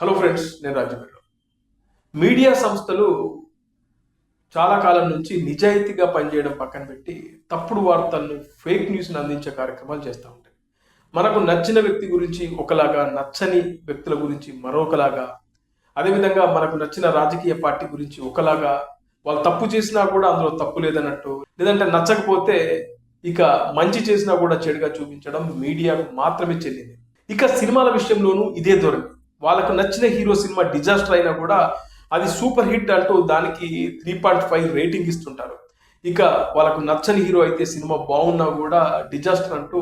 Hello friends, నేను Rajamouli. Media సంస్థలు చాలా కాలం నుంచి నిజాయితీగా పనిచేయడం పక్కన పెట్టి తప్పుడు వార్తలను, ఫేక్ న్యూస్ని అందించే కార్యక్రమాలు చేస్తూ ఉంటాయి. మనకు నచ్చిన వ్యక్తి గురించి ఒకలాగా, నచ్చని వ్యక్తుల గురించి మరొకలాగా, అదేవిధంగా మనకు నచ్చిన రాజకీయ పార్టీ గురించి ఒకలాగా, వాళ్ళు తప్పు చేసినా కూడా అందులో తప్పు లేదన్నట్టు, లేదంటే నచ్చకపోతే ఇక మంచి చేసినా కూడా చెడుగా చూపించడం మీడియాకు మాత్రమే చెల్లింది. ఇక సినిమాల విషయంలోనూ ఇదే ధోరణి. వాళ్ళకు నచ్చిన హీరో సినిమా డిజాస్టర్ అయినా కూడా అది సూపర్ హిట్ అంటూ దానికి 3.5 రేటింగ్ ఇస్తుంటారు. ఇక వాళ్ళకు నచ్చని హీరో అయితే సినిమా బాగున్నా కూడా డిజాస్టర్ అంటూ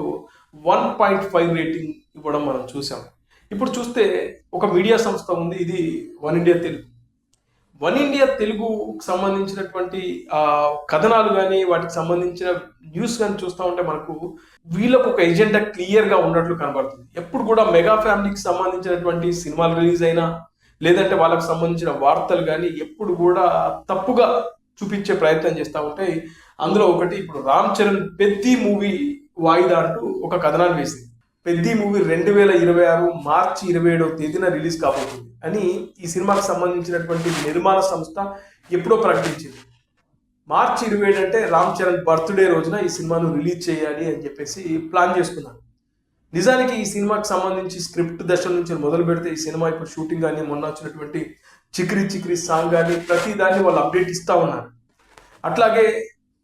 1.5 రేటింగ్ ఇవ్వడం మనం చూసాం. ఇప్పుడు చూస్తే ఒక మీడియా సంస్థ ఉంది, ఇది one India Telugu. One India తెలుగుకు సంబంధించినటువంటి కథనాలు కానీ, వాటికి సంబంధించిన న్యూస్ కానీ చూస్తూ ఉంటే మనకు వీళ్ళకు ఒక ఎజెండా క్లియర్గా ఉన్నట్లు కనబడుతుంది. ఎప్పుడు కూడా మెగా ఫ్యామిలీకి సంబంధించినటువంటి సినిమాలు రిలీజ్ అయినా, లేదంటే వాళ్ళకి సంబంధించిన వార్తలు కానీ ఎప్పుడు కూడా తప్పుగా చూపించే ప్రయత్నం చేస్తూ ఉంటాయి. అందులో ఒకటి, ఇప్పుడు రామ్ చరణ్ పెద్ది మూవీ వాయిదా అంటూ ఒక కథనాన్ని వేసింది. పెద్ది మూవీ 2026 మార్చి 27వ తేదీన రిలీజ్ కాబోతుంది అని ఈ సినిమాకి సంబంధించినటువంటి నిర్మాణ సంస్థ ఎప్పుడో ప్రకటించింది. మార్చి 27 అంటే రామ్ చరణ్ బర్త్డే రోజున ఈ సినిమాను రిలీజ్ చేయాలి అని చెప్పేసి ప్లాన్ చేసుకున్నాను. నిజానికి ఈ సినిమాకి సంబంధించి స్క్రిప్ట్ దశ నుంచి మొదలు పెడితే ఈ సినిమా ఇప్పుడు షూటింగ్ కానీ, మొన్న వచ్చినటువంటి చిక్రీ చిక్రీ సాంగ్ కానీ ప్రతి దాన్ని వాళ్ళు అప్డేట్ ఇస్తూ ఉన్నారు. అట్లాగే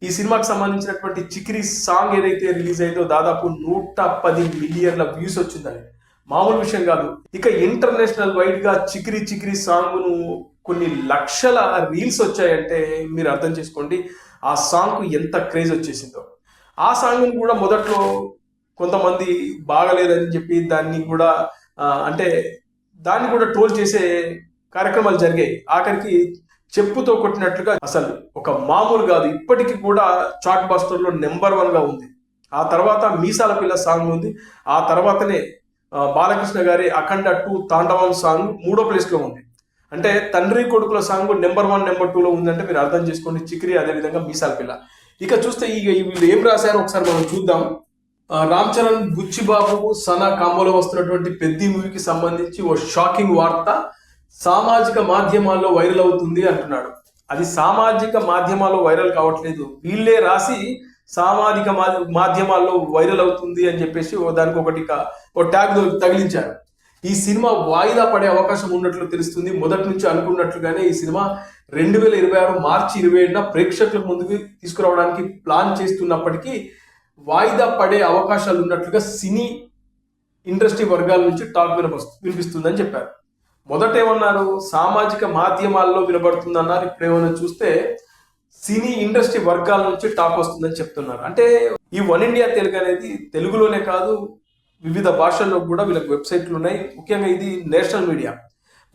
ఈ సినిమాకి సంబంధించినటువంటి చిక్రీ సాంగ్ ఏదైతే రిలీజ్ అయిందో దాదాపు 110 మిలియన్ల వ్యూస్ వచ్చిందని, మామూలు విషయం కాదు. ఇక ఇంటర్నేషనల్ వైడ్ గా చిక్రీ చిక్రీ సాంగ్ ను కొన్ని లక్షల రీల్స్ వచ్చాయంటే మీరు అర్థం చేసుకోండి ఆ సాంగ్ కు ఎంత క్రేజ్ వచ్చేసిందో. ఆ సాంగ్ కూడా మొదట్లో కొంతమంది బాగలేదని చెప్పి దాన్ని కూడా అంటే దాన్ని కూడా ట్రోల్ చేసే కార్యక్రమాలు జరిగాయి. ఆఖరికి చెప్పుతో కొట్టినట్లుగా అసలు ఒక మామూలు కాదు, ఇప్పటికీ కూడా చాట్ బాస్టర్లో నెంబర్ 1 గా ఉంది. ఆ తర్వాత మీసాల పిల్ల సాంగ్ ఉంది. ఆ తర్వాతనే బాలకృష్ణ గారి అఖండ 2 తాండవం సాంగ్ 3వ ప్లేస్ లో ఉంది. అంటే తండ్రి కొడుకుల సాంగ్ నెంబర్ 1, నెంబర్ 2లో ఉందంటే మీరు అర్థం చేసుకోండి. చిక్రీ, అదేవిధంగా మీసాల పిల్ల. ఇక చూస్తే వీళ్ళు ఏం రాశారో ఒకసారి మనం చూద్దాం. రామ్ చరణ్, బుచ్చిబాబు, సనా కాంబోలో వస్తున్నటువంటి పెద్ది మూవీకి సంబంధించి ఓ షాకింగ్ వార్త సామాజిక మాధ్యమాల్లో వైరల్ అవుతుంది అంటున్నాడు. అది సామాజిక మాధ్యమాల్లో వైరల్ కావట్లేదు, వీళ్ళే రాసి సామాజిక మాధ్యమాల్లో వైరల్ అవుతుంది అని చెప్పేసి దానికి ఒక ట్యాగ్ తగిలించారు. ఈ సినిమా వాయిదా పడే అవకాశం ఉన్నట్లు తెలుస్తుంది. మొదటి నుంచి అనుకున్నట్లుగానే ఈ సినిమా 2026 మార్చి 27న ప్రేక్షకుల ముందుకు తీసుకురావడానికి ప్లాన్ చేస్తున్నప్పటికీ వాయిదా పడే అవకాశాలు ఉన్నట్లుగా సినీ ఇండస్ట్రీ వర్గాల నుంచి టాక్ వినిపిస్తుందని చెప్పారు. మొదట ఏమన్నారు, సామాజిక మాధ్యమాల్లో వినబడుతుందన్నారు. ఇప్పుడు ఏమైనా చూస్తే సినీ ఇండస్ట్రీ వర్గాల నుంచి టాక్ వస్తుందని చెప్తున్నారు. అంటే ఈ వన్ ఇండియా తెలుగు అనేది తెలుగులోనే కాదు, వివిధ భాషల్లో కూడా వీళ్ళకి వెబ్సైట్లు ఉన్నాయి. ముఖ్యంగా ఇది నేషనల్ మీడియా.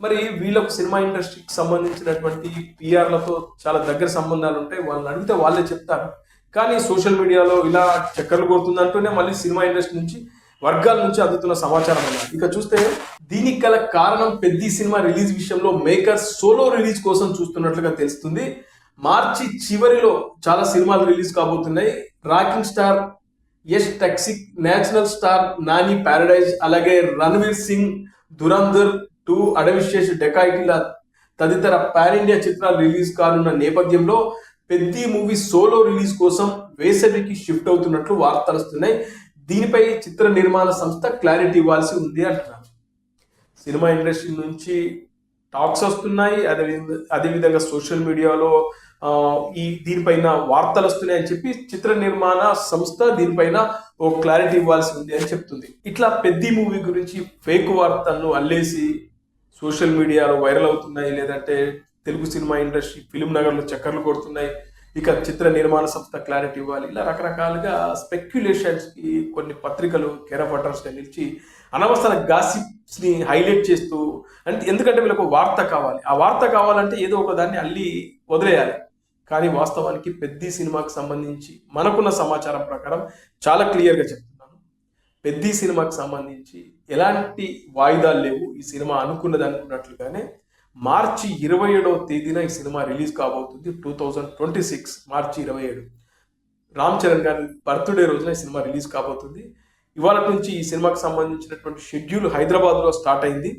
మరి వీళ్ళకు సినిమా ఇండస్ట్రీకి సంబంధించినటువంటి పిఆర్లతో చాలా దగ్గర సంబంధాలు ఉంటాయి. వాళ్ళని అడిగితే వాళ్ళే చెప్తారు. కానీ సోషల్ మీడియాలో ఇలా చక్కర్లు కొడుతుందంటూనే మళ్ళీ సినిమా ఇండస్ట్రీ నుంచి వర్గాల నుంచి అందుతున్న సమాచారం అన్నారు. ఇక చూస్తే దీనికి గల కారణం పెద్ది సినిమా రిలీజ్ విషయంలో మేకర్స్ సోలో రిలీజ్ కోసం చూస్తున్నట్లుగా తెలుస్తుంది. మార్చి చివరిలో చాలా సినిమాలు రిలీజ్ కాబోతున్నాయి. Rocking star Yash Toxic, national star Nani Paradise, అలాగే రణ్వీర్ సింగ్ దురంధర్ 2, అడవిశేష్ డెకాయిటీల తదితర పాన్ ఇండియా చిత్రాలు రిలీజ్ కానున్న నేపథ్యంలో పెద్ది మూవీ సోలో రిలీజ్ కోసం వేసవికి షిఫ్ట్ అవుతున్నట్లు వార్తలు వస్తున్నాయి. దీనిపై చిత్ర నిర్మాణ సంస్థ క్లారిటీ ఇవ్వాల్సి ఉంది అంటున్నారు. సినిమా ఇండస్ట్రీ నుంచి టాక్స్ వస్తున్నాయి, అదేవిధంగా సోషల్ మీడియాలో దీనిపైన వార్తలు వస్తున్నాయి అని చెప్పి చిత్ర నిర్మాణ సంస్థ దీనిపైన ఓ క్లారిటీ ఇవ్వాల్సి ఉంది అని చెప్తుంది. ఇట్లా పెద్ది మూవీ గురించి ఫేక్ వార్తలను అల్లేసి సోషల్ మీడియాలో వైరల్ అవుతున్నాయి, లేదంటే తెలుగు సినిమా ఇండస్ట్రీ ఫిలిం నగర్లో చక్కర్లు కొడుతున్నాయి. ఇక చిత్ర నిర్మాణ సంస్థ క్లారిటీ ఇవ్వాలి. ఇలా రకరకాలుగా స్పెక్యులేషన్స్ కి కొన్ని పత్రికలు కేర్ ఆఫ్ అడ్రస్ గా నిలిచి అనవసర గాసిప్స్ ని హైలైట్ చేస్తూ, అంటే ఎందుకంటే వీళ్ళకు వార్త కావాలి. ఆ వార్త కావాలంటే ఏదో ఒక దాన్ని అల్లి వదిలేయాలి. కానీ వాస్తవానికి పెద్ది సినిమాకి సంబంధించి మనకున్న సమాచారం ప్రకారం చాలా క్లియర్గా చెప్తున్నాను, పెద్ది సినిమాకి సంబంధించి ఎలాంటి వాయిదాలు లేవు. ఈ సినిమా అనుకున్నట్లుగానే మార్చి 27వ తేదీన ఈ సినిమా రిలీజ్ కాబోతుంది. 2026 మార్చి 27 రామ్ చరణ్ గారి బర్త్డే రోజున ఈ సినిమా రిలీజ్ కాబోతుంది. ఇవాళ నుంచి ఈ సినిమాకి సంబంధించినటువంటి షెడ్యూల్ హైదరాబాద్లో స్టార్ట్ అయింది.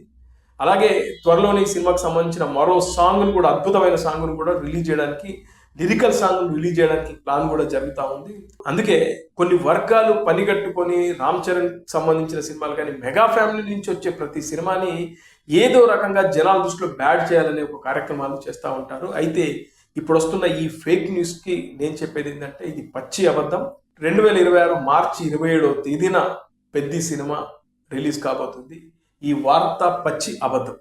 అలాగే త్వరలోనే ఈ సినిమాకి సంబంధించిన మరో సాంగ్ను కూడా, అద్భుతమైన సాంగ్ను కూడా రిలీజ్ చేయడానికి, లిరికల్ సాంగ్ రిలీజ్ చేయడానికి ప్లాన్ కూడా జరుగుతూ ఉంది. అందుకే కొన్ని వర్గాలు పనిగట్టుకొని రామ్ చరణ్ సంబంధించిన సినిమాలు కానీ, మెగా ఫ్యామిలీ నుంచి వచ్చే ప్రతి సినిమాని ఏదో రకంగా జనాల దృష్టిలో బ్యాడ్ చేయాలనే ఒక కార్యక్రమాలు చేస్తూ ఉంటారు. అయితే ఇప్పుడు వస్తున్న ఈ ఫేక్ న్యూస్కి నేను చెప్పేది ఏంటంటే, ఇది పచ్చి అబద్ధం. 2026 మార్చి 27వ తేదీన పెద్ది సినిమా రిలీజ్ కాబోతుంది. ఈ వార్త పచ్చి అబద్ధం.